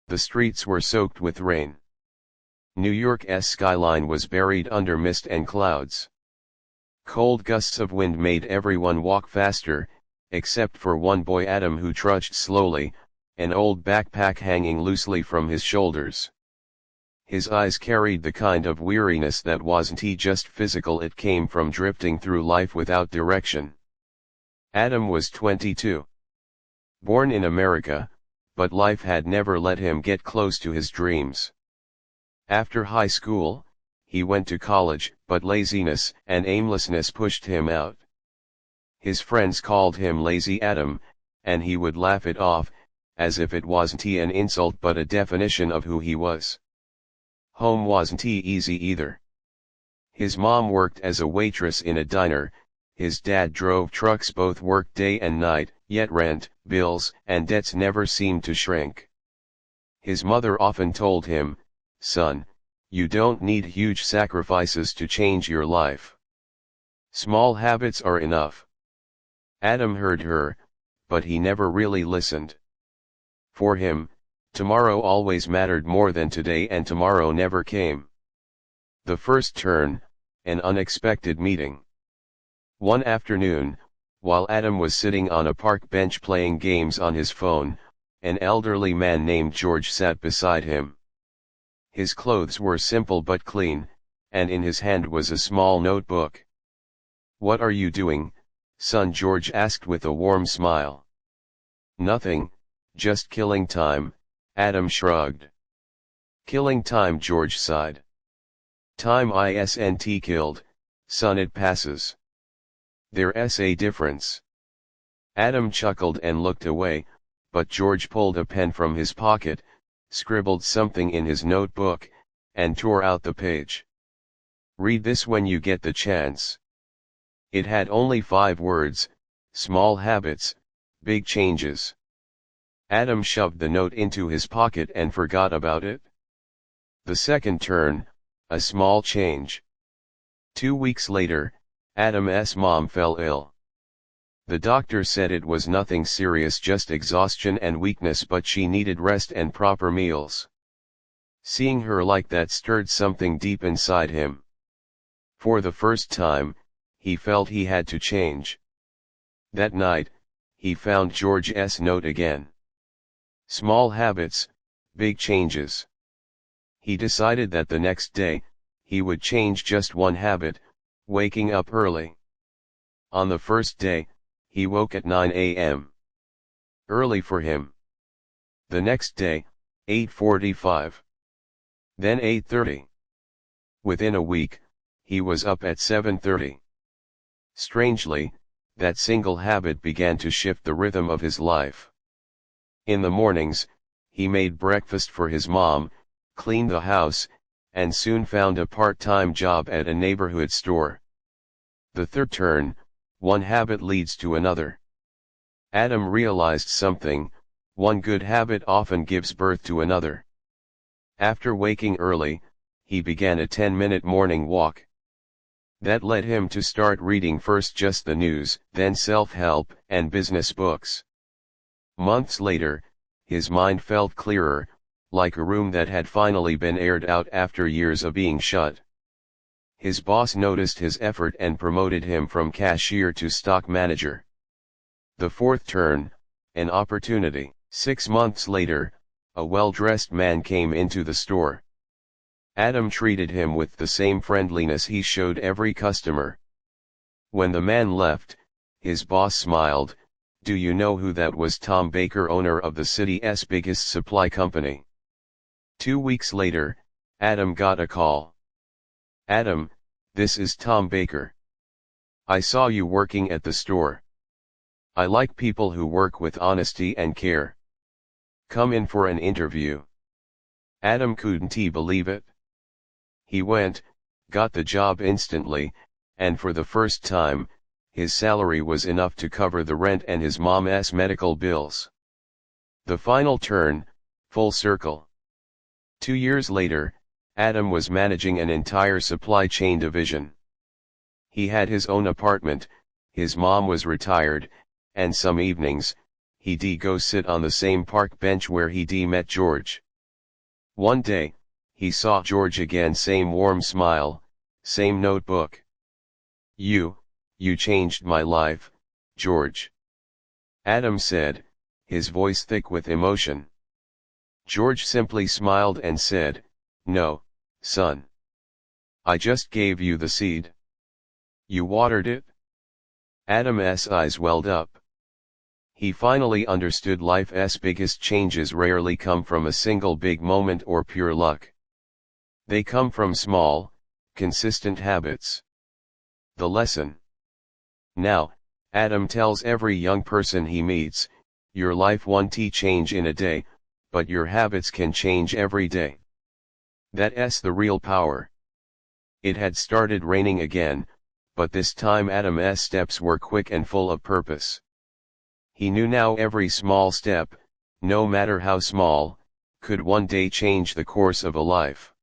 The streets were soaked with rain. New York's skyline was buried under mist and clouds. Cold gusts of wind made everyone walk faster, except for one boy Adam who trudged slowly, an old backpack hanging loosely from his shoulders. His eyes carried the kind of weariness that wasn't just physical, it came from drifting through life without direction. Adam was 22. Born in America, but life had never let him get close to his dreams. After high school, he went to college, but laziness and aimlessness pushed him out. His friends called him Lazy Adam, and he would laugh it off, as if it wasn't an insult but a definition of who he was. Home wasn't easy either. His mom worked as a waitress in a diner, his dad drove trucks, both worked day and night, yet rent, bills, and debts never seemed to shrink. His mother often told him, "Son, you don't need huge sacrifices to change your life. Small habits are enough." Adam heard her, but he never really listened. For him, tomorrow always mattered more than today, and tomorrow never came. The first turn, an unexpected meeting. One afternoon, while Adam was sitting on a park bench playing games on his phone, an elderly man named George sat beside him. His clothes were simple but clean, and in his hand was a small notebook. "What are you doing, son?" George asked with a warm smile. "Nothing, just killing time," Adam shrugged. "Killing time?" George sighed. "Time isn't killed, son, it passes. There's a difference." Adam chuckled and looked away, but George pulled a pen from his pocket, scribbled something in his notebook, and tore out the page. "Read this when you get the chance." It had only 5 words: small habits, big changes. Adam shoved the note into his pocket and forgot about it. The second turn, a small change. 2 weeks later, Adam's mom fell ill. The doctor said it was nothing serious, just exhaustion and weakness, but she needed rest and proper meals. Seeing her like that stirred something deep inside him. For the first time, he felt he had to change. That night, he found George's note again. Small habits, big changes. He decided that the next day, he would change just one habit: waking up early. On the first day, he woke at 9 a.m. Early for him. The next day, 8:45. Then 8:30. Within a week, he was up at 7:30. Strangely, that single habit began to shift the rhythm of his life. In the mornings, he made breakfast for his mom, cleaned the house, and soon found a part-time job at a neighborhood store. The third turn, one habit leads to another. Adam realized something: one good habit often gives birth to another. After waking early, he began a 10-minute morning walk. That led him to start reading first just the news, then self-help and business books. Months later, his mind felt clearer, like a room that had finally been aired out after years of being shut. His boss noticed his effort and promoted him from cashier to stock manager. The fourth turn, an opportunity. 6 months later, a well-dressed man came into the store. Adam treated him with the same friendliness he showed every customer. When the man left, his boss smiled. "Do you know who that was?" "Tom Baker, owner of the city's biggest supply company." 2 weeks later, Adam got a call. "Adam, this is Tom Baker. I saw you working at the store. I like people who work with honesty and care. Come in for an interview." Adam couldn't believe it. He went, got the job instantly, and for the first time, his salary was enough to cover the rent and his mom's medical bills. The final turn, full circle. 2 years later, Adam was managing an entire supply chain division. He had his own apartment, his mom was retired, and some evenings, he'd go sit on the same park bench where he'd met George. One day, he saw George again, same warm smile, same notebook. You changed my life, George. Adam said, his voice thick with emotion. George simply smiled and said, "No, son. I just gave you the seed. You watered it?" Adam's eyes welled up. He finally understood life's biggest changes rarely come from a single big moment or pure luck. They come from small, consistent habits. The lesson. Now, Adam tells every young person he meets, your life won't change in a day, but your habits can change every day. That's the real power. It had started raining again, but this time Adam's steps were quick and full of purpose. He knew now every small step, no matter how small, could one day change the course of a life.